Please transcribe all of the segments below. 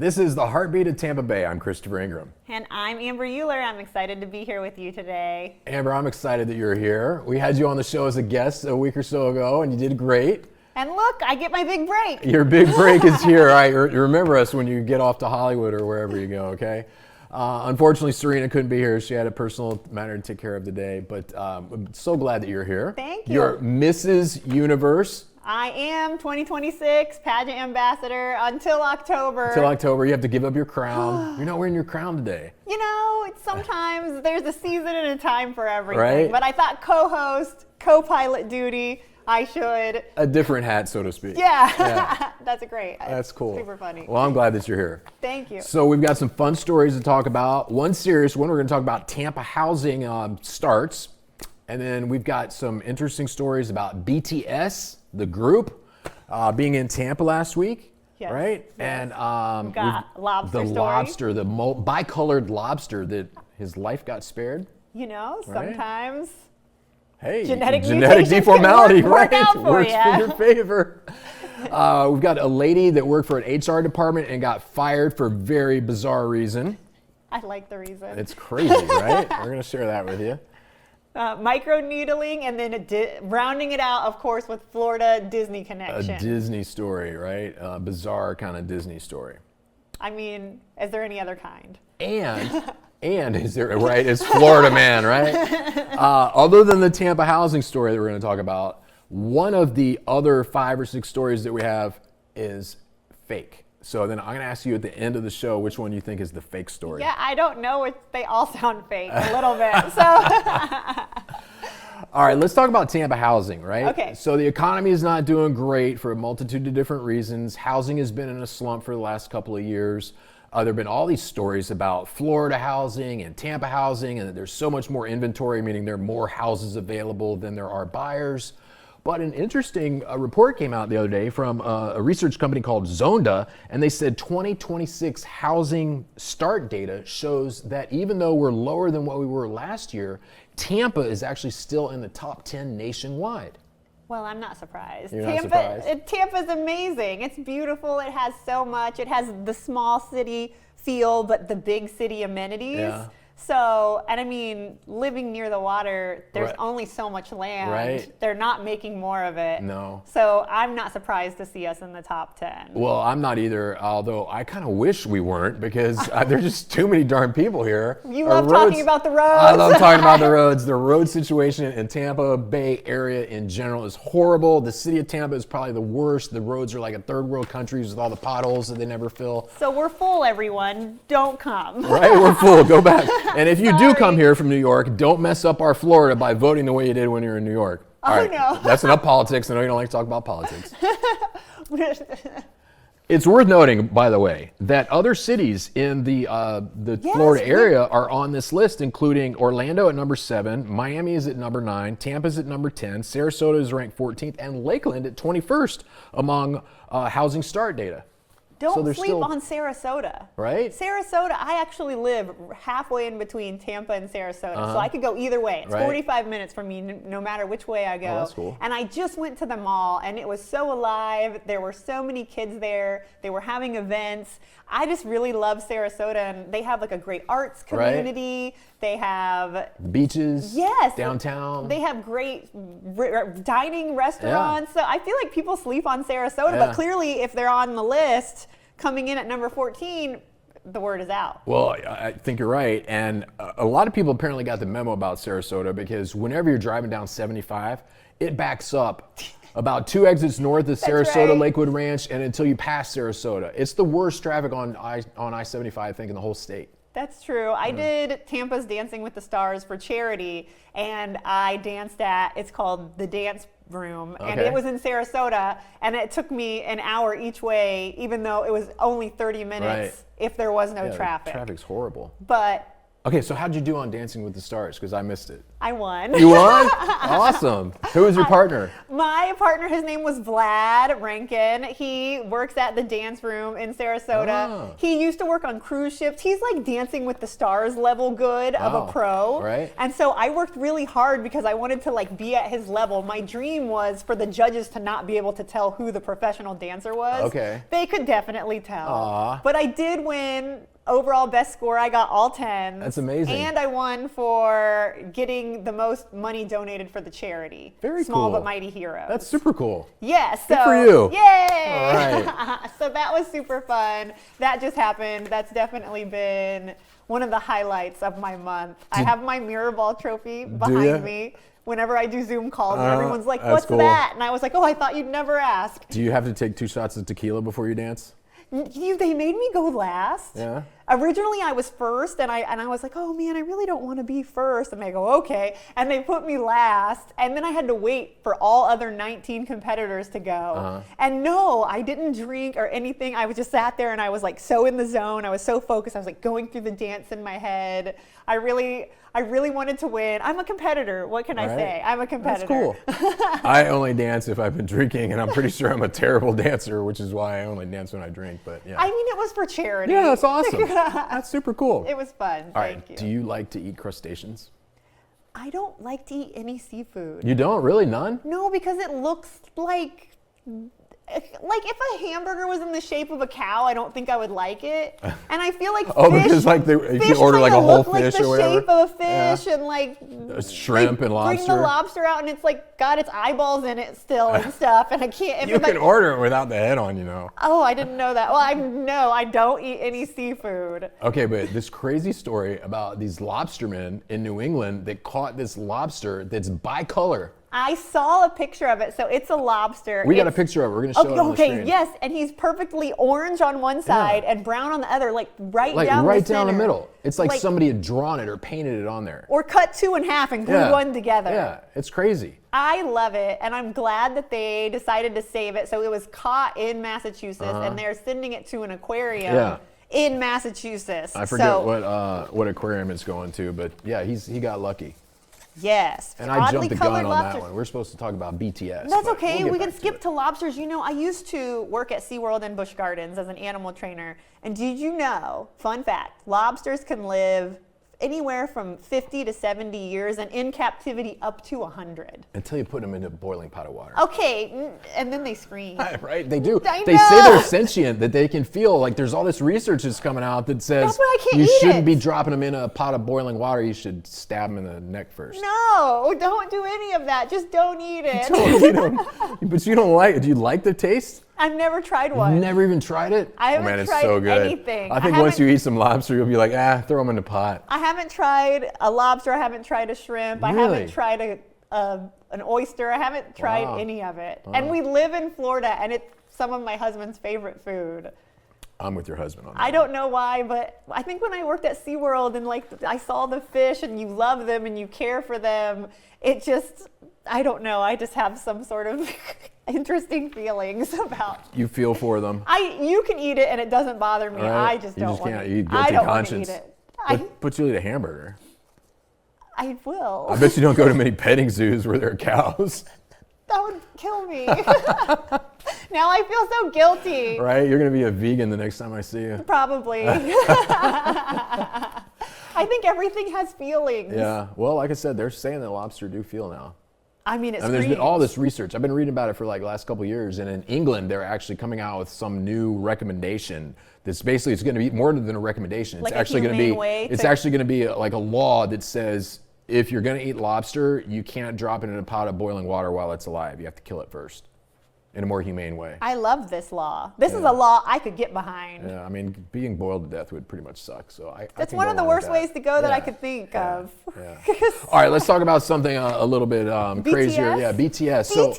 This is the Heartbeat of Tampa Bay. I'm Christopher Ingram. And I'm Amber Uhler. I'm excited to be here with you today. Amber, I'm excited that you're here. We had you on the show as a guest a week or so ago, and you did great. And look, I get my big break. Your big break is here. All right, you remember us when you get off to Hollywood or wherever you go, okay? Unfortunately, Serena couldn't be here. She had a personal matter to take care of today, but I'm so glad that you're here. Thank you. You're Mrs. Universe. I am 2026 pageant ambassador until October. Until October, you have to give up your crown. You're not wearing your crown today. You know, sometimes there's a season and a time for everything. Right? But I thought co-host, co-pilot duty, I should. A different hat, so to speak. Yeah. That's great. That's cool. Super funny. Well, I'm glad that you're here. Thank you. So we've got some fun stories to talk about. One serious one, we're going to talk about Tampa housing starts. And then we've got some interesting stories about BTS, the group, being in Tampa last week, yes, right? Yes. And got lobster the story. lobster, the bicolored lobster that his life got spared. You know, Right? sometimes Hey, genetic deformality, can work right? out for Works ya. for your favor. We've got a lady that worked for an HR department and got fired for a very bizarre reason. I like the reason. It's crazy, right? We're going to share that with you. Microneedling, and then rounding it out, of course, with Florida Disney connection. A Disney story, right? A bizarre kind of Disney story. I mean, is there any other kind? And is there, right? It's Florida man, right? Other than the Tampa housing story that we're going to talk about, one of the other 5 or 6 stories that we have is fake. So then I'm going to ask you at the end of the show which one you think is the fake story. Yeah, I don't know. They all sound fake a little bit. So. All right, let's talk about Tampa housing, right? Okay. So the economy is not doing great for a multitude of different reasons. Housing has been in a slump for the last couple of years. There have been all these stories about Florida housing and Tampa housing, and that there's so much more inventory, meaning there are more houses available than there are buyers. But an interesting report came out the other day from a research company called Zonda, and they said 2026 housing start data shows that even though we're lower than what we were last year, Tampa is actually still in the top 10 nationwide. Well, I'm not surprised. You're not surprised? Tampa's amazing. It's beautiful. It has so much. It has the small city feel, but the big city amenities. Yeah. So, and I mean, living near the water, there's Right. only so much land. Right. They're not making more of it. No. So I'm not surprised to see us in the top 10. Well, I'm not either, although I kind of wish we weren't because there's just too many darn people here. You Our love talking about the roads. I love talking about the roads. The road situation in Tampa Bay area in general is horrible. The city of Tampa is probably the worst. The roads are like a third world countries with all the potholes that they never fill. So we're full, everyone. Don't come. Right? We're full. Go back. And if you do Sorry. come here from New York, don't mess up our Florida by voting the way you did when you were in New York. All right. No. That's enough politics. I know you don't like to talk about politics. It's worth noting, by the way, that other cities in the Yes, Florida area are on this list, including Orlando at number 7, Miami is at number 9, Tampa's at number 10, Sarasota is ranked 14th, and Lakeland at 21st among housing start data. So Don't there's sleep still- on Sarasota. Right? Sarasota, I actually live halfway in between Tampa and Sarasota, so I could go either way. It's Right. 45 minutes from me, no matter which way I go. Oh, that's cool. And I just went to the mall, and it was so alive. There were so many kids there. They were having events. I just really love Sarasota, and they have like a great arts Right. community. They have Beaches, Yes. downtown. They have great dining restaurants. So I feel like people sleep on Sarasota, but clearly if they're on the list coming in at number 14, the word is out. Well, I think you're right. And a lot of people apparently got the memo about Sarasota because whenever you're driving down 75, it backs up about 2 exits north of Sarasota, right. Lakewood Ranch, and until you pass Sarasota. It's the worst traffic on I-75, I think, in the whole state. That's true. I did Tampa's Dancing with the Stars for charity, and I danced at, it's called the Dance Room, and Okay. it was in Sarasota, and it took me an hour each way, even though it was only 30 minutes Right. if there was no Yeah, traffic. Traffic's horrible. But Okay, so how'd you do on Dancing with the Stars? Because I missed it. I won. You won? Awesome. Who was your partner? My partner, his name was Vlad Rankin. He works at the dance room in Sarasota. Oh. He used to work on cruise ships. He's like Dancing with the Stars level good of a pro. Right. And so I worked really hard because I wanted to like be at his level. My dream was for the judges to not be able to tell who the professional dancer was. Okay. They could definitely tell. Aw. But I did win. Overall best score, I got all 10s. That's amazing. And I won for getting the most money donated for the charity. Very Small cool. but Mighty Heroes. That's super cool. Yes. Good for you. Yay! All right. So that was super fun. That just happened. That's definitely been one of the highlights of my month. I have my mirror ball trophy behind me. Whenever I do Zoom calls, everyone's like, "What's cool. that?" And I was like, "Oh, I thought you'd never ask." Do you have to take 2 shots of tequila before you dance? They made me go last. Yeah. Originally, I was first, and I was like, oh man, I really don't want to be first. And they go, okay. And they put me last, and then I had to wait for all other 19 competitors to go. And no, I didn't drink or anything. I was just sat there, and I was like so in the zone. I was so focused. I was like going through the dance in my head. I really wanted to win. I'm a competitor. What can I say? I'm a competitor. That's cool. I only dance if I've been drinking, and I'm pretty sure I'm a terrible dancer, which is why I only dance when I drink. But yeah. I mean, it was for charity. Yeah, that's awesome. That's super cool. It was fun. All Thank right. you. Do you like to eat crustaceans? I don't like to eat any seafood. You don't? Really? None? No, because it looks like if a hamburger was in the shape of a cow, I don't think I would like it. And I feel like because like if you order like a whole fish or whatever. Like the shape of a fish and like shrimp and lobster. Bring the lobster out and it's like got its eyeballs in it still and stuff. And I can't. You can order it without the head on, you know. Oh, I didn't know that. Well, I don't eat any seafood. Okay, but this crazy story about these lobstermen in New England that caught this lobster that's bicolor. I saw a picture of it, so it's a lobster. We got a picture of it. We're going to show it on the screen. Okay, yes, and he's perfectly orange on one side and brown on the other, like right down the middle. It's like somebody had drawn it or painted it on there. Or cut 2 in half and glued one together. Yeah, it's crazy. I love it, and I'm glad that they decided to save it. So it was caught in Massachusetts, and they're sending it to an aquarium in Massachusetts. I forget what aquarium it's going to, but yeah, he got lucky. Yes. And I jumped the gun on that one. We're supposed to talk about BTS. That's okay. We can skip to lobsters. You know, I used to work at SeaWorld and Busch Gardens as an animal trainer. And did you know, fun fact, lobsters can live anywhere from 50 to 70 years and in captivity up to 100. Until you put them in a boiling pot of water. Okay, and then they scream. Right, they do. I They know. say they're sentient, that they can feel. Like there's all this research that's coming out that says That's why I can't you eat shouldn't it. be dropping them in a pot of boiling water. You should stab them in the neck first. No, don't do any of that. Just don't eat it. Don't eat 'em. But you don't like it. Do you like the taste? I've never tried one. You've never even tried it? I haven't man, it's tried so good. anything. I think once you eat some lobster, you'll be like, throw them in the pot. I haven't tried a lobster. I haven't tried a shrimp. I Really? haven't tried an oyster. I haven't tried any of it. And we live in Florida, and it's some of my husband's favorite food. I'm with your husband on that. I don't know why, but I think when I worked at SeaWorld and like I saw the fish and you love them and you care for them, it just, I don't know. I just have some sort of interesting feelings about. You feel for them. You can eat it and it doesn't bother me. Right? I just don't want can't to eat eat. I Guilty don't want to conscience. eat it. But you'll eat a hamburger. I will. I bet you don't go to many petting zoos where there are cows. That would kill me. Now I feel so guilty. Right? You're going to be a vegan the next time I see you. Probably. I think everything has feelings. Yeah. Well, like I said, they're saying that lobster do feel now. I mean, there's been all this research. I've been reading about it for like the last couple of years, and in England, they're actually coming out with some new recommendation. That's basically, it's going to be more than a recommendation. It's like actually going to be. It's actually going to be like a law that says if you're going to eat lobster, you can't drop it in a pot of boiling water while it's alive. You have to kill it first, in a more humane way. I love this law. This is a law I could get behind. Yeah, I mean, being boiled to death would pretty much suck. So That's one of the worst ways to go that I could think of. Yeah. All right, let's talk about something a little bit crazier. Yeah, BTS. So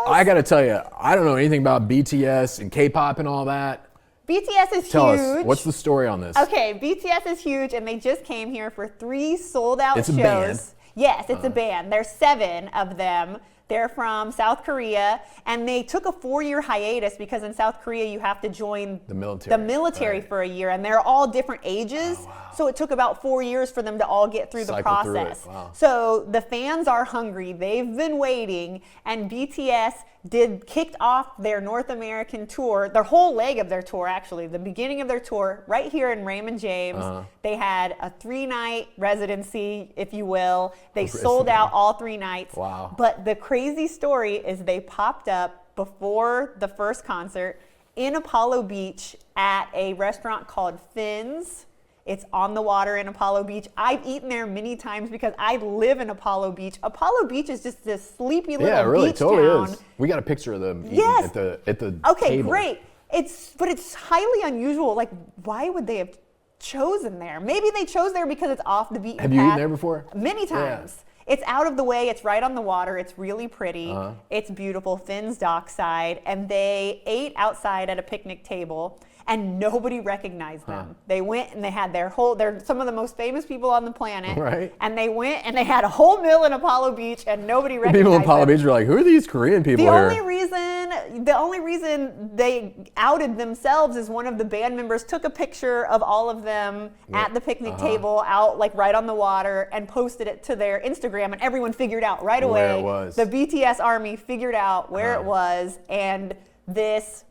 I got to tell you, I don't know anything about BTS and K-pop and all that. BTS is Tell huge. us, what's the story on this? Okay, BTS is huge, and they just came here for 3 sold-out shows. It's a band. Yes, it's a band. There's 7 of them. They're from South Korea, and they took a 4-year hiatus because in South Korea you have to join the military right. for a year, and they're all different ages. Oh, wow. So it took about 4 years for them to all get through the process. Wow. So the fans are hungry. They've been waiting, and BTS kicked off their North American tour, their whole leg of their tour actually, the beginning of their tour right here in Raymond James. They had a 3-night residency, if you will. They sold out all 3 nights. Wow. But the crazy story is they popped up before the first concert in Apollo Beach at a restaurant called Finn's. It's on the water in Apollo Beach. I've eaten there many times because I live in Apollo Beach. Apollo Beach is just this sleepy little beach town. Is. We got a picture of them yes. at the okay, table. Great. But it's highly unusual. Like, why would they have chosen there? Maybe they chose there because it's off the beaten path. Have you eaten there before? Many times. Yeah. It's out of the way. It's right on the water. It's really pretty. It's beautiful. Finn's dockside. And they ate outside at a picnic table. And nobody recognized them. They went and they had they're some of the most famous people on the planet. Right. And they went and they had a whole meal in Apollo Beach and nobody recognized them. People in Apollo Beach were like, who are these Korean people here? The only reason they outed themselves is one of the band members took a picture of all of them at the picnic table out like right on the water and posted it to their Instagram, and everyone figured out right away. Where it was. The BTS army figured out where it was, and this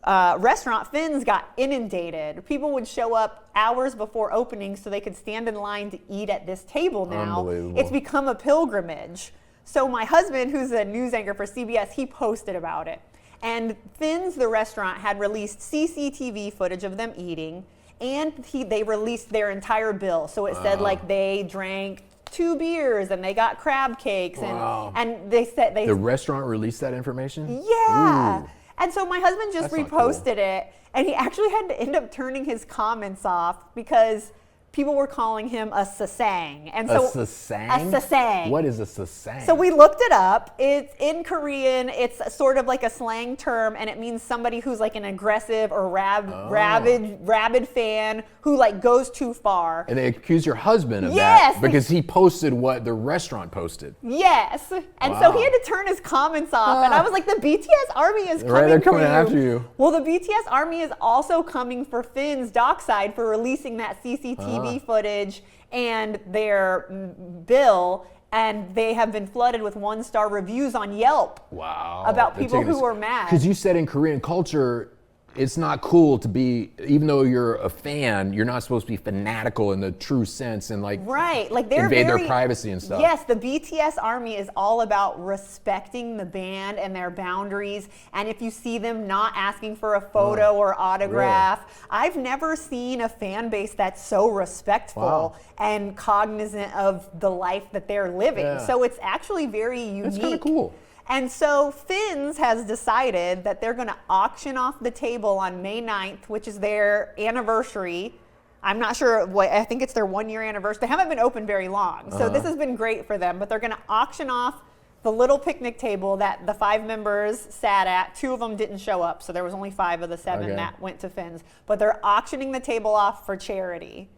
restaurant Finn's got inundated. People would show up hours before opening so they could stand in line to eat at this table now. Unbelievable. It's become a pilgrimage. So my husband, who's a news anchor for CBS, he posted about it. And Finn's, the restaurant, had released CCTV footage of them eating, and they released their entire bill. So it said like they drank 2 beers and they got crab cakes, and they said the restaurant released that information? Yeah. Ooh. And so my husband just reposted it, and he actually had to end up turning his comments off because people were calling him a sasang. And so, a sasang? A sasang. What is a sasang? So we looked it up. It's in Korean. It's sort of like a slang term, and it means somebody who's like an aggressive or rabid fan who like goes too far. And they accuse your husband of that because he posted what the restaurant posted. Yes. And so he had to turn his comments off. And I was like, the BTS army is coming they're coming for you. after you. Well, the BTS army is also coming for Finn's dockside for releasing that CCTV footage and their bill, and they have been flooded with 1-star reviews on Yelp. Wow. About people who are mad. Because you said in Korean culture, it's not cool to be, even though you're a fan, you're not supposed to be fanatical in the true sense and like they're invade their privacy and stuff. Yes, the BTS army is all about respecting the band and their boundaries. And if you see them not asking for a photo or autograph, I've never seen a fan base that's so respectful and cognizant of the life that they're living. Yeah. So it's actually very unique. It's kind of cool. And so Finn's has decided that they're going to auction off the table on May 9th, which is their anniversary. I'm not sure I think it's their 1-year anniversary. They haven't been open very long. So this has been great for them, but they're going to auction off the little picnic table that the 5 members sat at. 2 of them didn't show up, so there was only 5 of the 7 that went to Finn's. But they're auctioning the table off for charity.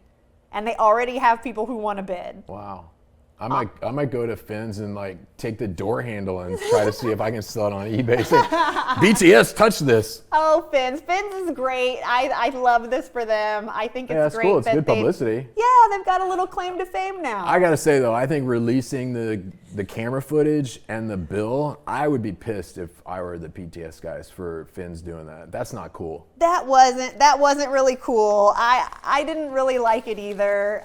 And they already have people who want to bid. Wow. I might go to Finn's and like take the door handle and try to see if I can sell it on eBay. Say, BTS, touch this. Oh, Finn's is great. I love this for them. I think it's great. Cool. It's good publicity. Yeah, they've got a little claim to fame now. I gotta say though, I think releasing the camera footage and the bill, I would be pissed if I were the BTS guys for Finn's doing that. That's not cool. That wasn't really cool. I didn't really like it either.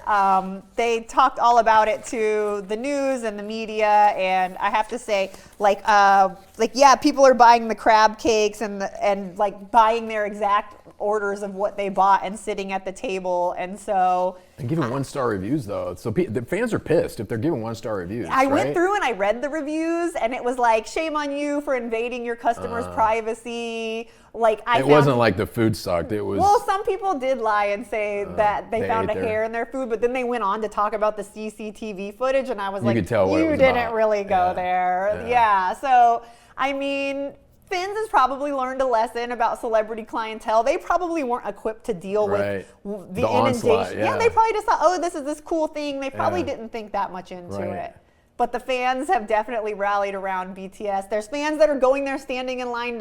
They talked all about it to the news and the media, and I have to say, people are buying the crab cakes and like buying their exact orders of what they bought and sitting at the table, and so. And giving 1-star reviews though, so the fans are pissed if they're giving 1-star reviews. I went through and I read the reviews, and it was like, shame on you for invading your customers' privacy. It wasn't like the food sucked. It was. Well, some people did lie and say that they found a hair in their food, but then they went on to talk about the CCTV footage, and I was like, you could tell what it was didn't about. really go there. Yeah. So, I mean, Finn's has probably learned a lesson about celebrity clientele. They probably weren't equipped to deal with the inundation. Onslaught, Yeah, they probably just thought, oh, this is this cool thing. They probably didn't think that much into it. But the fans have definitely rallied around BTS. There's fans that are going there standing in line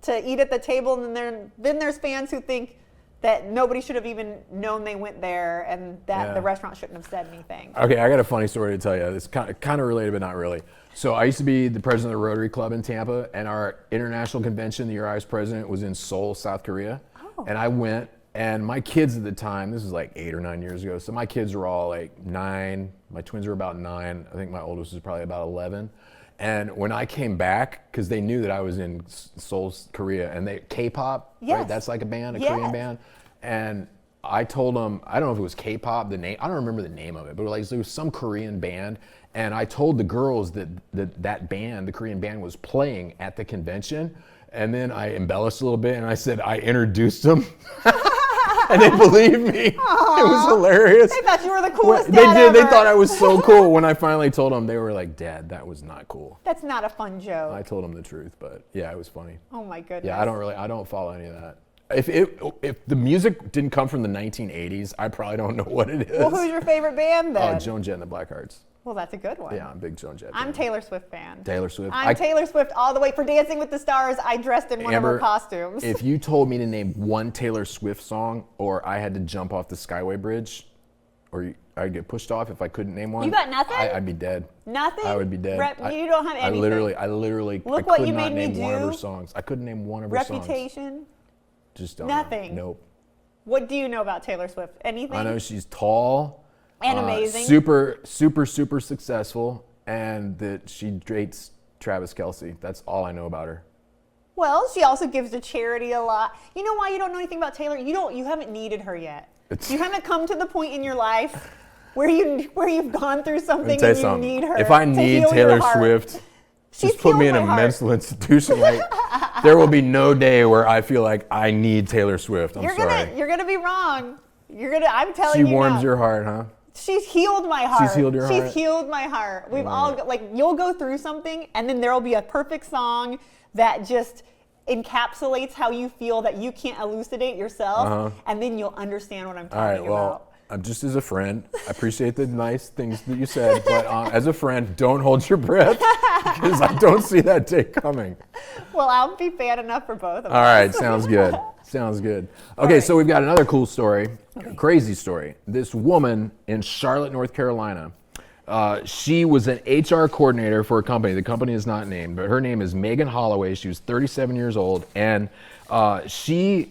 to eat at the table, and then there's fans who think that nobody should have even known they went there and that the restaurant shouldn't have said anything. Okay, I got a funny story to tell you. It's kind of related, but not really. So I used to be the president of the Rotary Club in Tampa, and our international convention, the year I was president, was in Seoul, South Korea. Oh. And I went, and my kids at the time, this was like 8 or 9 years ago, so my kids were all like 9. My twins were about 9. I think my oldest was probably about 11. And when I came back, because they knew that I was in Seoul, Korea, and K-pop, right? That's like a band, a Korean band. And I told them, I don't know if it was K-pop, the name, I don't remember the name of it, but like there was some Korean band. And I told the girls that band, the Korean band, was playing at the convention. And then I embellished a little bit, and I said I introduced them. And they believed me. Aww. It was hilarious. They thought you were the coolest They dad did. ever. They thought I was so cool. When I finally told them, they were like, "Dad, that was not cool." That's not a fun joke. I told them the truth, but yeah, it was funny. Oh my goodness. Yeah, I don't follow any of that. If the music didn't come from the 1980s, I probably don't know what it is. Well, who's your favorite band then? Oh, Joan Jett and the Blackhearts. Well, that's a good one. Yeah, I'm a big Joan Jett I'm fan. Taylor Swift fan. Taylor Swift. I'm Taylor Swift all the way. For Dancing with the Stars, I dressed in one of her Amber, costumes. If you told me to name one Taylor Swift song, or I had to jump off the Skyway Bridge, or I'd get pushed off if I couldn't name one. You got nothing? I'd be dead. Nothing? I would be dead. You don't have anything. I literally Look I what could you not made me name one of her do. songs. I couldn't name one of her songs. Reputation? Just don't Nothing. know. Nope. What do you know about Taylor Swift? Anything? I know she's tall. And amazing. Super successful, and that she dates Travis Kelce. That's all I know about her. Well, she also gives to charity a lot. You know why you don't know anything about Taylor? You haven't needed her yet. You haven't come to the point in your life where you've gone through something and you need her. If I to need heal Taylor your heart. Swift, She's just put me in healed a my heart. mental institution. Like, there will be no day where I feel like I need Taylor Swift. I'm sorry. You're gonna be wrong. I'm telling you. She warms now. your heart, huh? She's healed my heart. She's healed your heart? She's healed my heart. We've all, you'll go through something, and then there'll be a perfect song that just encapsulates how you feel that you can't elucidate yourself, and then you'll understand what I'm talking about. I'm just as a friend. I appreciate the nice things that you said, but as a friend, don't hold your breath, because I don't see that day coming. Well, I'll be fan enough for both of us. All right, sounds good. Sounds good. Okay, right. so we've got another cool story, crazy story. This woman in Charlotte, North Carolina, she was an HR coordinator for a company. The company is not named, but her name is Megan Holloway. She was 37 years old, and she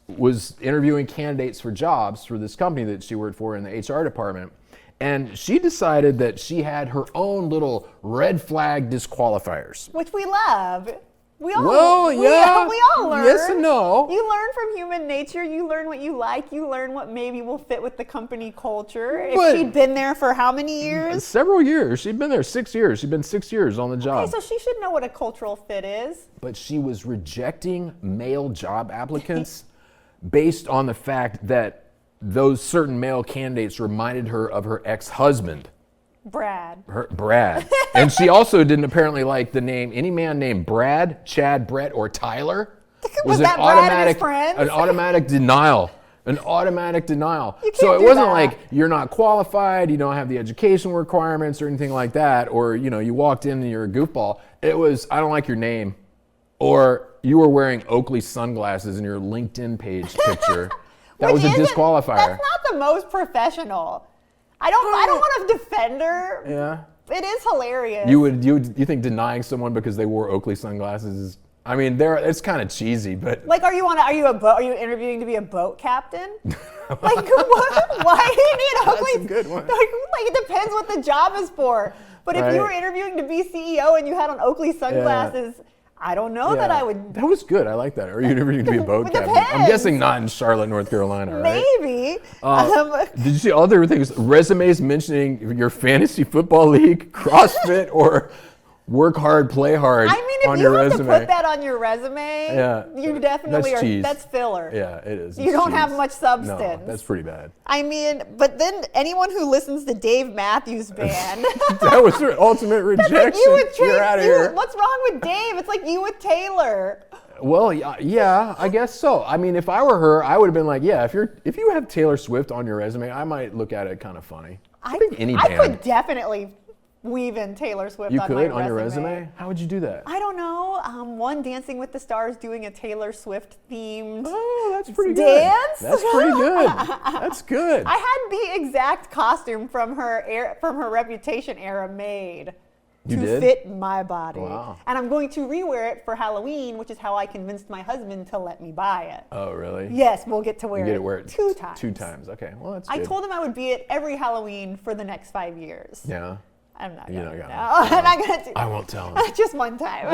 was interviewing candidates for jobs for this company that she worked for in the HR department. And she decided that she had her own little red flag disqualifiers. Which we love. We all Well, yeah. we all learn. Yes and no. You learn from human nature. You learn what you like. You learn what maybe will fit with the company culture. But- If she'd been there for how many years? Several years. She'd been there 6 years. She'd been 6 years on the job. Okay, so she should know what a cultural fit is. But she was rejecting male job applicants based on the fact that those certain male candidates reminded her of her ex-husband. Brad. Brad. And she also didn't apparently like the name, any man named Brad, Chad, Brett, or Tyler. Was that Brad and his friends? An automatic denial. An automatic denial. You can't So it do wasn't that. like you're not qualified, you don't have the education requirements or anything like that, or you walked in and you're a goofball. It was, I don't like your name. Or you were wearing Oakley sunglasses in your LinkedIn page picture. That was a disqualifier. That's not the most professional. I don't want to defend her. Yeah. It is hilarious. You think denying someone because they wore Oakley sunglasses is, I mean, it's kind of cheesy, but Like, are you interviewing to be a boat captain? Like, what? Why do you need Oakley? That's a good one. Like, it depends what the job is for. But if you were interviewing to be CEO and you had on Oakley sunglasses, I don't know that I would. That was good. I like that. Are you interviewing to be a boat It captain? depends. I'm guessing not in Charlotte, North Carolina, right? Maybe. Did you see other things? Resumes mentioning your fantasy football league, CrossFit, or work hard, play hard I mean, if on you your have resume. to put that on your resume, Yeah, you definitely that's are. cheese. That's filler. Yeah, it is. You It's don't cheese. have much substance. No, that's pretty bad. I mean, but then anyone who listens to Dave Matthews Band, That was her ultimate rejection. like you would You're out of here. What's wrong with Dave? It's like you with Taylor. Well, yeah, I guess so. I mean, if I were her, I would have been like, yeah, if you have Taylor Swift on your resume, I might look at it kind of funny. I think any I band. could definitely weave in Taylor Swift You on could my on your resume? How would you do that? I don't know. One Dancing with the Stars doing a Taylor Swift themed that's pretty good. dance. That's pretty good. That's good. I had the exact costume from her Reputation era made You to did? fit my body. Wow. And I'm going to rewear it for Halloween, which is how I convinced my husband to let me buy it. Oh, really? Yes, we'll get to wear You get to wear it 2 times. 2 times. Okay. Well, that's I good. told him I would be at every Halloween for the next 5 years. Yeah. I'm not You're gonna. not No, gonna. I'm not gonna do. I won't tell him. Just one time.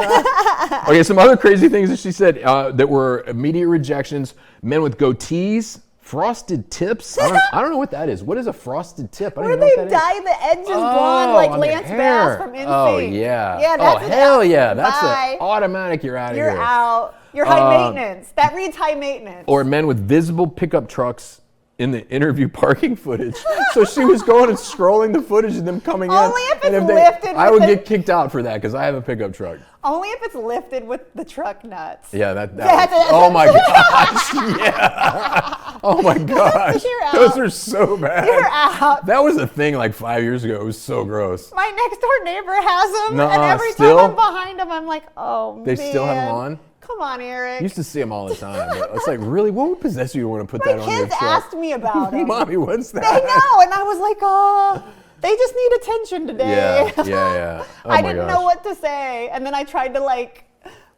Okay, some other crazy things that she said that were immediate rejections. Men with goatees, frosted tips. I don't know what that is. What is a frosted tip? I don't Where even know they what that is. dye the edges blonde like on the Lance hair. Bass from NSYNC. Oh, yeah. Yeah, oh, that's hell yeah. That's Bye. automatic. You're out of You're here. out. You're high maintenance. That reads high maintenance. Or men with visible pickup trucks in the interview parking footage. So she was going and scrolling the footage of them coming Only in. if and it's they, lifted I with would the- get kicked out for that because I have a pickup truck. Only if it's lifted with the truck nuts. Yeah, that That's- oh my gosh, yeah. Oh my gosh. You're out. Those are so bad. You're out. That was a thing like 5 years ago. It was so gross. My next door neighbor has them, Nuh-uh, and every still? time I'm behind them, I'm like, oh man. They still have them on? Come on, Eric. I used to see them all the time. But it's like, really, what would possess you to want to put My that on your kids truck? asked me about them. Mommy, what's that? I know, and I was like, oh, they just need attention today. Yeah. Oh I my didn't gosh. know what to say, and then I tried to like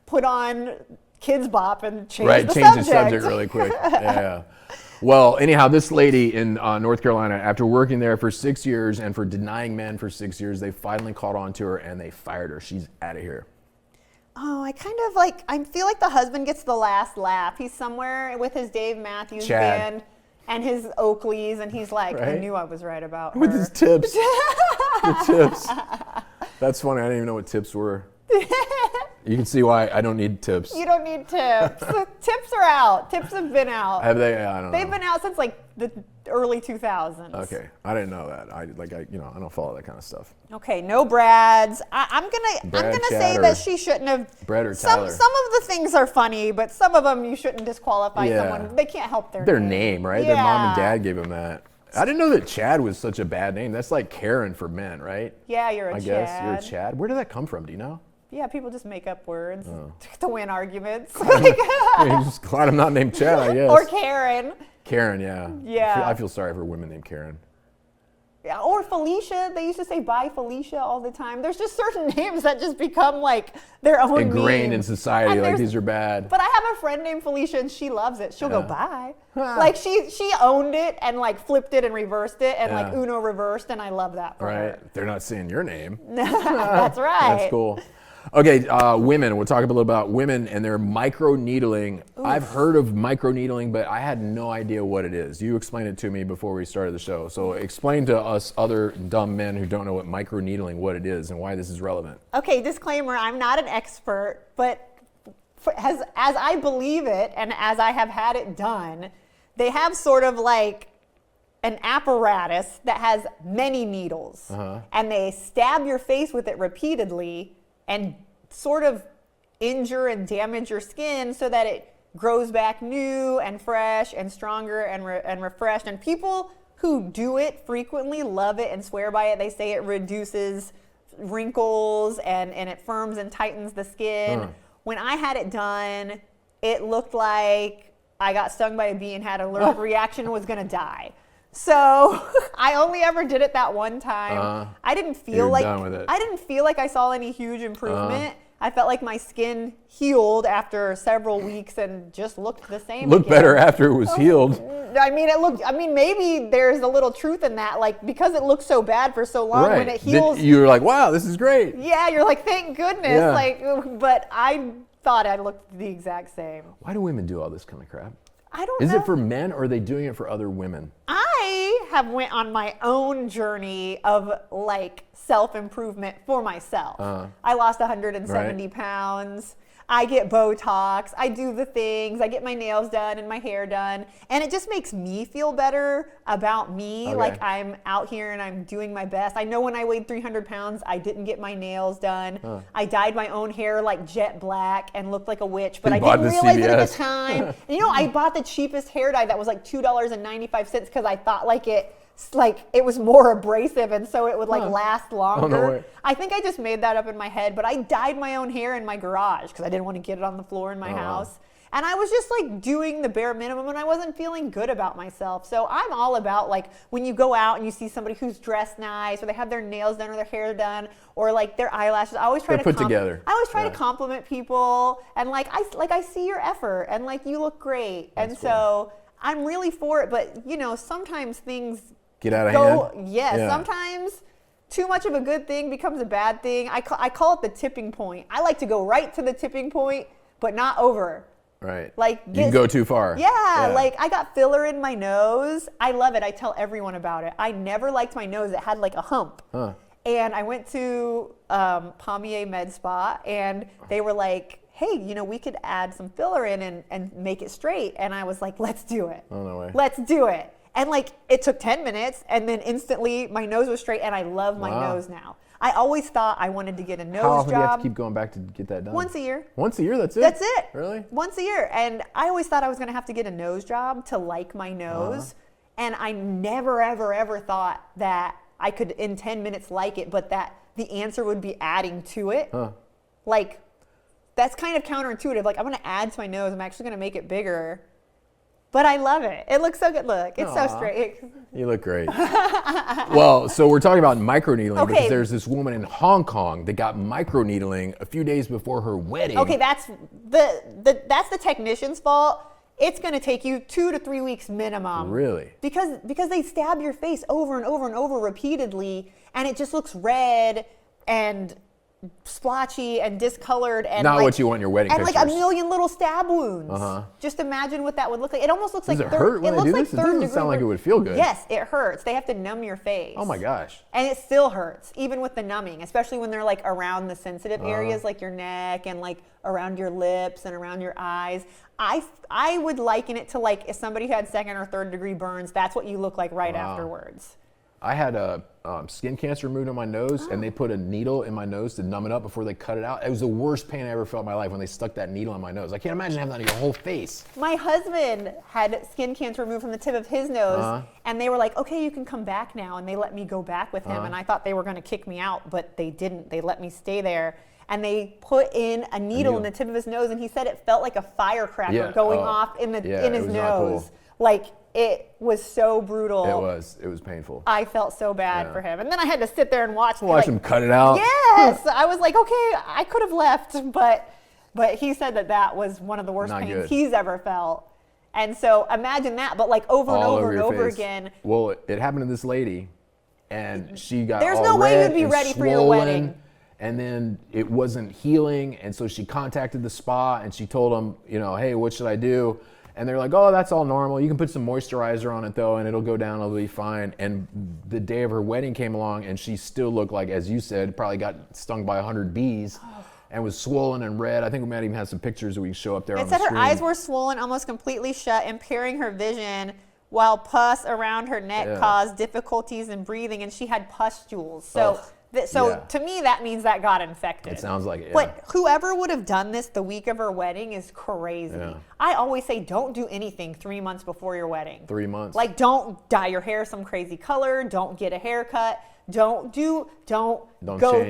put on Kids Bop and change the Change subject. the subject really quick. Yeah. Well, anyhow, this lady in North Carolina, after working there for 6 years and for denying men for 6 years, they finally caught on to her and they fired her. She's out of here. Oh, I feel like the husband gets the last laugh. He's somewhere with his Dave Matthews Chad. Band and his Oakleys, and he's like, I Right? knew I was right about With her. his tips. The tips. That's funny. I didn't even know what tips were. You can see why I don't need tips. You don't need tips. Tips are out. Tips have been out. Have they? I don't know. They've been out since like the early 2000s. Okay, I didn't know that. I don't follow that kind of stuff. Okay, no Brads. I'm gonna Brad, say Chad, that or she shouldn't have. Brad or Some Tyler. of the things are funny, but some of them you shouldn't disqualify Yeah. someone. They can't help their Their name, right? Their mom and Yeah. dad gave them that. I didn't know that Chad was such a bad name. That's like Karen for men, right? Yeah, you're a I Chad. guess you're a Chad. Where did that come from? Do you know? Yeah, people just make up words Oh. to win arguments. I'm just glad I'm not named Chad, I guess. Or Karen. Karen, yeah. Yeah. I feel sorry for women named Karen. Yeah, or Felicia. They used to say bye Felicia all the time. There's just certain names that just become like their own Ingrained meme. in society, And like there's- these are bad. But I have a friend named Felicia and she loves it. She'll go Yeah. bye. Huh. Like she owned it and like flipped it and reversed it and like Yeah. Uno reversed, and I love that for her. Right? They're not saying your name. That's right. That's cool. Okay, women. We'll talk a little about women and their microneedling. I've heard of microneedling, but I had no idea what it is. You explained it to me before we started the show. So explain to us other dumb men who don't know what microneedling, what it is, and why this is relevant. Okay, disclaimer, I'm not an expert, but as I believe it and as I have had it done, they have sort of like an apparatus that has many needles, and they stab your face with it repeatedly and sort of injure and damage your skin so that it grows back new and fresh and stronger and refreshed. And people who do it frequently love it and swear by it. They say it reduces wrinkles and it firms and tightens the skin. When I had it done, it looked like I got stung by a bee and had an allergic reaction and was gonna die. So I only ever did it that one time. I didn't feel You're like done with it. I didn't feel like I saw any huge improvement. I felt like my skin healed after several weeks and just looked the same. Looked again. better after it was healed. I mean, maybe there's a little truth in that, like because it looked so bad for so long, when it heals, You were like, wow, this is great. yeah, you're like, thank goodness. Yeah. Like, but I thought I looked the exact same. Why do women do all this kind of crap? I don't Is know. it for men or are they doing it for other women? I have went on my own journey of like self-improvement for myself. I lost 170 pounds. I get Botox. I do the things. I get my nails done and my hair done. And it just makes me feel better about me. Okay. Like I'm out here and I'm doing my best. I know when I weighed 300 pounds, I didn't get my nails done. I dyed my own hair like jet black and looked like a witch, but You I bought didn't the realize it at CVS. the time. And, I bought the cheapest hair dye that was like $2.95 because I thought like it like it was more abrasive, and so it would like last longer. Oh, no way. I think I just made that up in my head, but I dyed my own hair in my garage because I didn't want to get it on the floor in my house. And I was just like doing the bare minimum, and I wasn't feeling good about myself. So I'm all about like when you go out and you see somebody who's dressed nice, or they have their nails done or their hair done, or like their eyelashes. I always try They're put together. I always try to compliment people, and like I see your effort, and like you look great. That's and so I'm really for it. But you know, sometimes things get out of hand. Yeah, sometimes too much of a good thing becomes a bad thing. I call it the tipping point. I like to go right to the tipping point, but not over. Right. Like you can go too far. Yeah, like I got filler in my nose. I love it. I tell everyone about it. I never liked my nose. It had like a hump. And I went to Pommier Med Spa, and they were like, hey, you know, we could add some filler in and make it straight. And I was like, let's do it. Oh, no way. Let's do it. And like it took 10 minutes, and then instantly my nose was straight, and I love my nose now. I always thought I wanted to get a nose job. How often do you have to keep going back to get that done? Once a year. Once a year, that's it? That's it. Really? Once a year. And I always thought I was going to have to get a nose job to like my nose. And I never, ever, ever thought that I could in 10 minutes like it, but that the answer would be adding to it. Like, that's kind of counterintuitive. Like, I'm going to add to my nose. I'm actually going to make it bigger. But I love it. It looks so good. Look, it's so straight. You look great. Well, so we're talking about microneedling because there's this woman in Hong Kong that got microneedling a few days before her wedding. Okay, that's the technician's fault. It's going to take you 2 to 3 weeks minimum. Really? Because they stab your face over and over and over repeatedly, and it just looks red and splotchy and discolored, and not like, what you want in your wedding and pictures. like a million little stab wounds. Just imagine what that would look like. It almost looks Does like it hurt when they do this? It doesn't degree sound like it would feel good. Yes, it hurts. They have to numb your face. Oh my gosh. And it still hurts, even with the numbing, especially when they're like around the sensitive areas, like your neck and like around your lips and around your eyes. I would liken it to like if somebody had 2nd or 3rd degree burns. That's what you look like right afterwards. I had a skin cancer removed on my nose, and they put a needle in my nose to numb it up before they cut it out. It was the worst pain I ever felt in my life when they stuck that needle in my nose. I can't imagine having that on your whole face. My husband had skin cancer removed from the tip of his nose, and they were like, okay, you can come back now. And they let me go back with him, and I thought they were going to kick me out, but they didn't. They let me stay there. And they put in a needle in the tip of his nose, and he said it felt like a firecracker going off in his nose. Cool. Like, it was so brutal. It was painful. I felt so bad for him. And then I had to sit there and watch him cut it out. Yes. I was like, okay, I could have left, but he said that was one of the worst pains he's ever felt. And so imagine that, but like over and over and over again. Well, it happened to this lady, and she got There's all no way red you'd be and ready for your swollen, wedding. And then it wasn't healing, and so she contacted the spa, and she told them, you know, hey, what should I do? And they're like, oh, that's all normal. You can put some moisturizer on it, though, and it'll go down. It'll be fine. And the day of her wedding came along, and she still looked like, as you said, probably got stung by 100 bees and was swollen and red. I think we might even have some pictures that we can show up there on the screen. It said her eyes were swollen, almost completely shut, impairing her vision, while pus around her neck caused difficulties in breathing, and she had pustules. So to me, that means that got infected. It sounds like it, yeah. But whoever would have done this the week of her wedding is crazy. Yeah. I always say don't do anything 3 months before your wedding. 3 months. Like, don't dye your hair some crazy color. Don't get a haircut. Don't change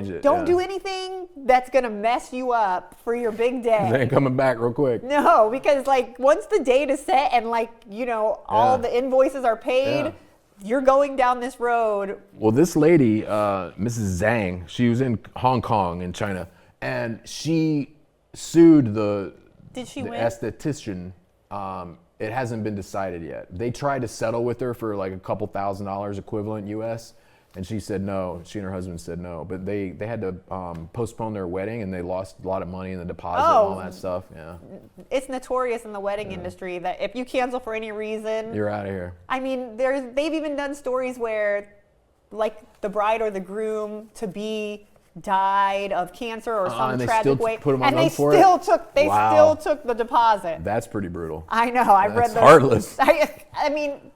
it. Don't do anything that's going to mess you up for your big day. They ain't coming back real quick. No, because like once the date is set and like, you know, all the invoices are paid, you're going down this road. Well, this lady, Mrs. Zhang, she was in Hong Kong in China, and she sued the esthetician. It hasn't been decided yet. They tried to settle with her for like a couple $1,000s equivalent US, and she said no. She and her husband said no. But they had to postpone their wedding, and they lost a lot of money in the deposit and all that stuff. Yeah. It's notorious in the wedding industry that if you cancel for any reason, you're out of here. I mean, they've even done stories where like the bride or the groom to be died of cancer or some tragic way, and they still took the deposit. That's pretty brutal. I know. I've read that. Heartless. I mean,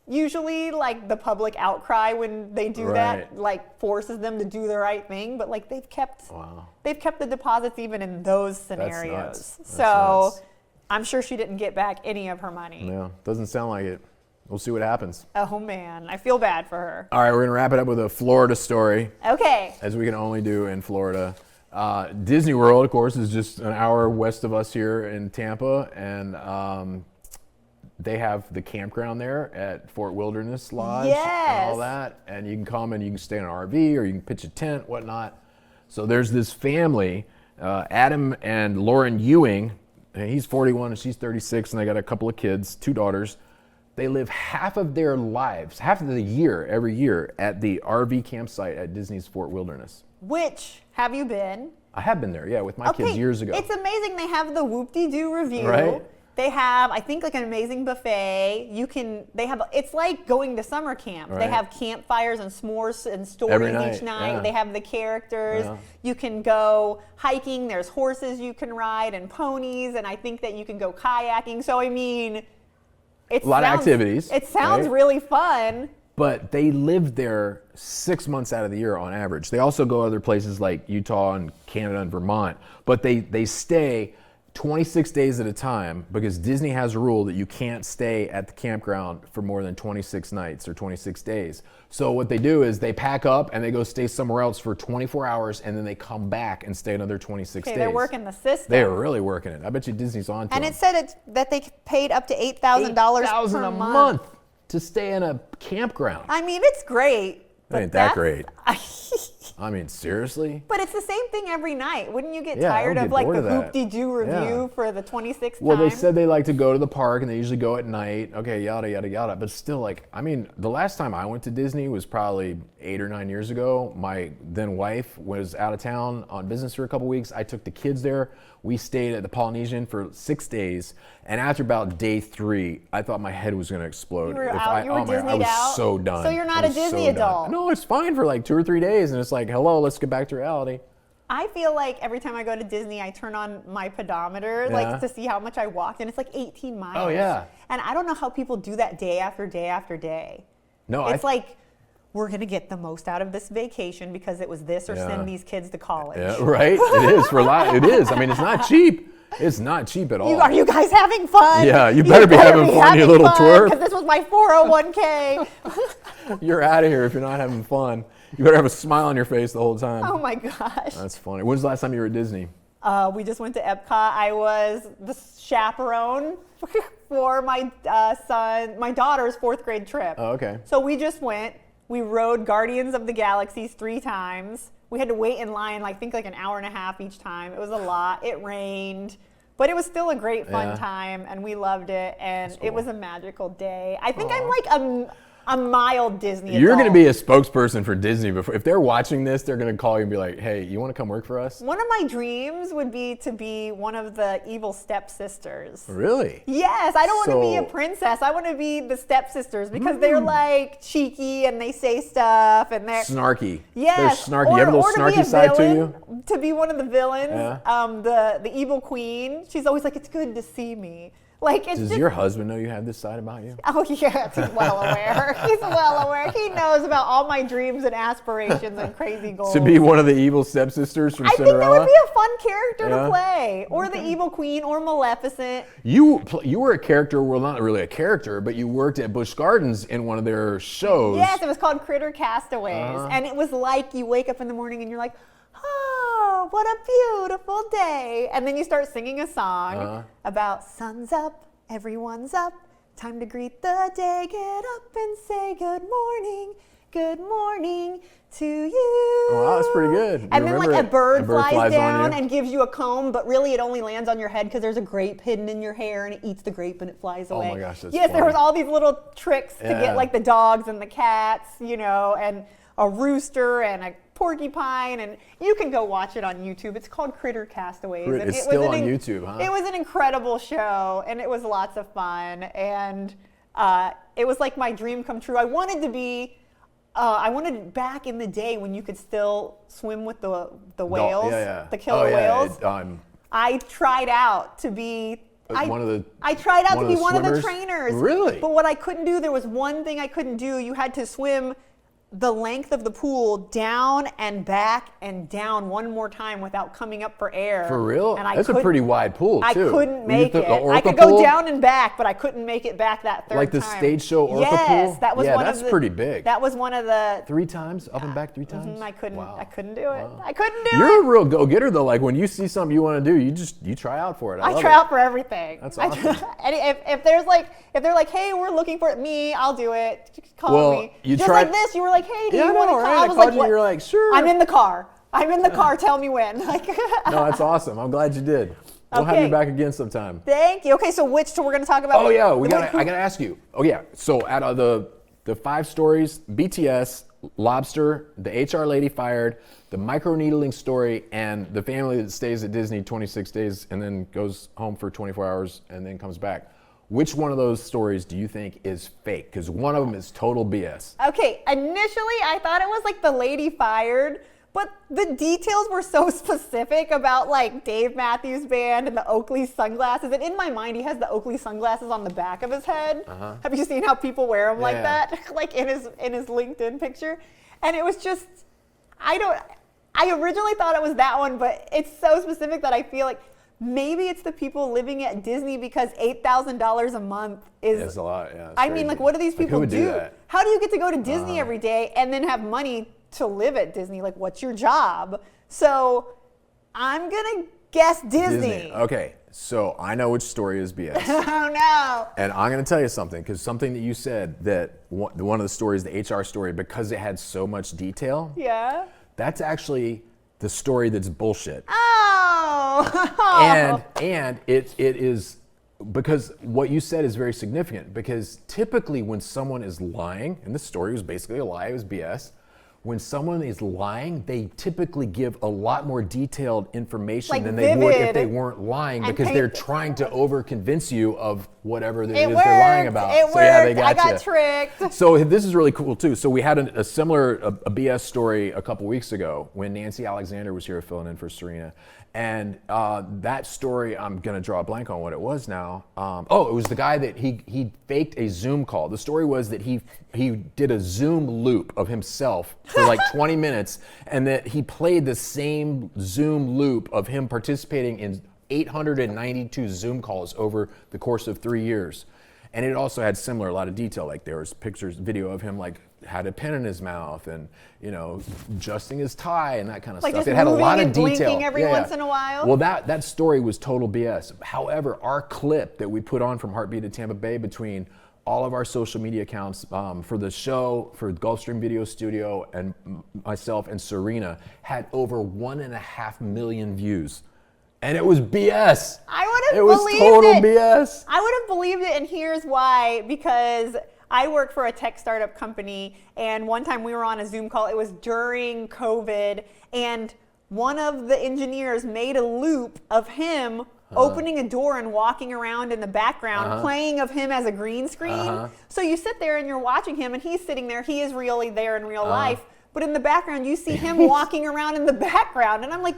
usually like the public outcry when they do that like forces them to do the right thing, but like they've kept the deposits even in those scenarios. That's so nuts. I'm sure she didn't get back any of her money. Yeah, doesn't sound like it. We'll see what happens. Oh man, I feel bad for her. All right, we're gonna wrap it up with a Florida story, Okay. as we can only do in Florida. Disney World, of course, is just an hour west of us here in Tampa, and they have the campground there at Fort Wilderness Lodge and all that, and you can come and you can stay in an RV or you can pitch a tent, whatnot. So there's this family, Adam and Lauren Ewing, and he's 41 and she's 36, and they got a couple of kids, 2 daughters. They live half of their lives, half of the year, every year, at the RV campsite at Disney's Fort Wilderness. Which, have you been? I have been there, yeah, with my kids years ago. It's amazing. They have the whoop-de-doo review. Right. They have, I think, like an amazing buffet. It's like going to summer camp. Right. They have campfires and s'mores and Every stories night, each night. yeah. They have the characters. Yeah. You can go hiking. There's horses you can ride and ponies. And I think that you can go kayaking. So, I mean, A lot of activities. It sounds right? really fun. But they live there 6 months out of the year on average. They also go other places like Utah and Canada and Vermont. But they stay 26 days at a time because Disney has a rule that you can't stay at the campground for more than 26 nights or 26 days. So what they do is they pack up and they go stay somewhere else for 24 hours and then they come back and stay another 26 days. They're working the system. They're really working it. I bet you Disney's on to And them. it said that they paid up to $8,000 per a month. month to stay in a campground. I mean, it's great. But Ain't that great? that's- I mean, seriously? But it's the same thing every night. Wouldn't you get Yeah, I would tired of get like bored the of that. hoop-de-doo review Yeah. for the 26th Well, time? they said they like to go to the park and they usually go at night. Okay, yada, yada, yada. But still, like, I mean, the last time I went to Disney was probably 8 or 9 years ago. My then wife was out of town on business for a couple weeks. I took the kids there. We stayed at the Polynesian for 6 days. And after about day 3, I thought my head was going to explode. You were out? You were I Disneyed was out? so done. So you're not I a was Disney so done. adult? No, it's fine for like 2 or 3 days. And it's like, hello, let's get back to reality. I feel like every time I go to Disney, I turn on my pedometer Yeah. like to see how much I walked, and it's like 18 miles. Oh, yeah. And I don't know how people do that day after day after day. No, It's like, we're going to get the most out of this vacation because it was this or Yeah. send these kids to college. Yeah, right? It is for a lot. It is. I mean, it's not cheap. It's not cheap at all. Are you guys having fun? Yeah, you better be having fun, you little twerp. Because this was my 401k. You're out of here if you're not having fun. You better have a smile on your face the whole time. Oh my gosh. That's funny. When's the last time you were at Disney? We just went to Epcot. I was the chaperone for my daughter's 4th grade trip. Oh, okay. So we just went. We rode Guardians of the Galaxies 3 times. We had to wait in line, I think like an hour and a half each time. It was a lot. It rained. But it was still a great fun Yeah. time, and we loved it, and That's cool. it was a magical day. I think I'm like a mild Disney adult. You're going to be a spokesperson for Disney. Before. If they're watching this, they're going to call you and be like, hey, you want to come work for us? One of my dreams would be to be one of the evil stepsisters. Really? Yes, I don't want to be a So- princess. I want to be the stepsisters because they're like cheeky and they say stuff and they're Snarky. yes. They're snarky. You have a little or to be snarky side to you? To be one of the villains, Yeah. the evil queen. She's always like, it's good to see me. Like it's Does just. your husband know you have this side about you? Oh yes, he's well aware. He's well aware. He knows about all my dreams and aspirations and crazy goals. To be one of the evil stepsisters from I think that Cinderella? would be a fun character Yeah. to play, or the evil queen, or Maleficent. You were a character, well, not really a character, but you worked at Busch Gardens in one of their shows. Yes, it was called Critter Castaways. And it was like you wake up in the morning and you're like, oh, what a beautiful day. And then you start singing a song about sun's up, everyone's up, time to greet the day, get up and say good morning to you. Oh, wow, that's pretty good. You And then like remember a it? bird A bird flies flies on down you? and gives you a comb, but really it only lands on your head because there's a grape hidden in your hair and it eats the grape and it flies away. Oh my gosh, that's yes, there funny. was all these little tricks to Yeah. get like the dogs and the cats, and a rooster and a porcupine, and you can go watch it on YouTube. It's called Critter Castaways. And It's it still was on YouTube, huh? It was an incredible show, and it was lots of fun, and it was like my dream come true. I wanted to be. I wanted back in the day when you could still swim with the whales, the killer whales. I tried out to be. I tried out to be one of the swimmers? trainers. Really? But what I couldn't do, there was one thing I couldn't do. You had to swim the length of the pool down and back and down one more time without coming up for air. For real? And That's a pretty wide pool, too. I couldn't make it. The I could Orca go pool? down and back, but I couldn't make it back that third time. Like the stage show Orca pool? Yes, that was yeah, one that's of the, pretty big. That was one of the 3 times? Up and back 3 times? I couldn't. Wow. I couldn't do it. Wow. I couldn't do it. You're a real go-getter, though. Like, when you see something you want to do, you try out for it. I love try it. out for everything. That's awesome. And if they're like, hey, we're looking for me, I'll do it. Call me. You Just tried, like this, you were like, hey, do yeah, you want to call? right. I was called like, you, what? You're like, sure. I'm in the car. I'm in the car. Tell me when. Like. No, that's awesome. I'm glad you did. We'll have you back again sometime. Thank you. Okay, so which we're going to talk about? Oh yeah, I gotta ask you. Oh yeah, so out of the 5 stories, BTS, lobster, the HR lady fired, the microneedling story, and the family that stays at Disney 26 days and then goes home for 24 hours and then comes back. Which one of those stories do you think is fake? Because one of them is total BS. Okay, initially I thought it was like the lady fired, but the details were so specific about like Dave Matthews Band and the Oakley sunglasses. And in my mind, he has the Oakley sunglasses on the back of his head. Have you seen how people wear them like that? Like in his LinkedIn picture. And it was just, I originally thought it was that one, but it's so specific that I feel like maybe it's the people living at Disney because $8,000 a month is. It's a lot, yeah. I mean, like, what do these people would do that? How do you get to go to Disney every day and then have money to live at Disney? Like, what's your job? So I'm going to guess Disney. Okay, so I know which story is BS. Oh, no. And I'm going to tell you something, because something that you said, that one of the stories, the HR story, because it had so much detail, Yeah. that's actually the story that's bullshit. Oh. And it is, because what you said is very significant, because typically when someone is lying, and this story was basically a lie, it was BS, when someone is lying, they typically give a lot more detailed information Like than they would if vivid they weren't lying, and because they're trying to over-convince you of whatever it is It they're lying worked. about. It So yeah, they worked. got I you. got tricked. So this is really cool too. So we had a similar BS story a couple weeks ago when Nancy Alexander was here filling in for Serena. And that story, I'm going to draw a blank on what it was now. It was the guy that he faked a Zoom call. The story was that he did a Zoom loop of himself for like 20 minutes, and that he played the same Zoom loop of him participating in 892 Zoom calls over the course of 3 years. And it also had a lot of detail, like there was video of him like had a pen in his mouth and, adjusting his tie and that kind of Like stuff. just It had a lot of moving and detail. blinking every once in a while? Well, that story was total BS. However, our clip that we put on from Heartbeat to Tampa Bay between all of our social media accounts for the show, for Gulfstream Video Studio, and myself and Serena had over 1.5 million views. And it was BS. I would have believed it. It was total BS. I would have believed it, and here's why. Because I work for a tech startup company, and one time we were on a Zoom call. It was during COVID, and one of the engineers made a loop of him opening a door and walking around in the background, playing of him as a green screen. So you sit there and you're watching him, and he's sitting there. He is really there in real life, but in the background you see him walking around in the background, and I'm like,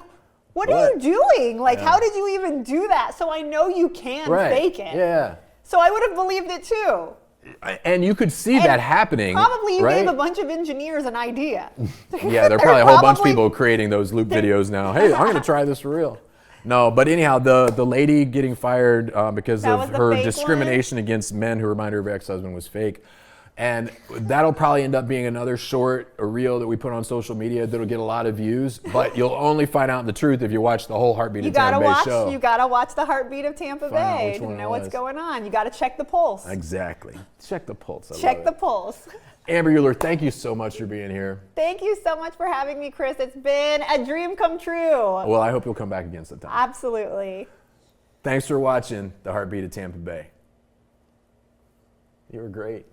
what are you doing? Like, how did you even do that? So I know you can fake it. Yeah. So I would have believed it too. And you could see that happening. Probably you right? gave a bunch of engineers an idea. Yeah, there are probably a whole bunch of people creating those loop videos now. Hey, I'm going to try this for real. No, but anyhow, the lady getting fired because That of was the her fake discrimination against men who remind her of her ex-husband was fake. And that'll probably end up being another short or reel that we put on social media that'll get a lot of views, but you'll only find out the truth if you watch the whole Heartbeat of Tampa Bay show. You gotta watch the Heartbeat of Tampa Bay to know what's going on. You gotta check the pulse. Exactly. Check the pulse. Check the pulse. Amber Uhler, thank you so much for being here. Thank you so much for having me, Chris. It's been a dream come true. Well, I hope you'll come back again sometime. Absolutely. Thanks for watching the Heartbeat of Tampa Bay. You were great.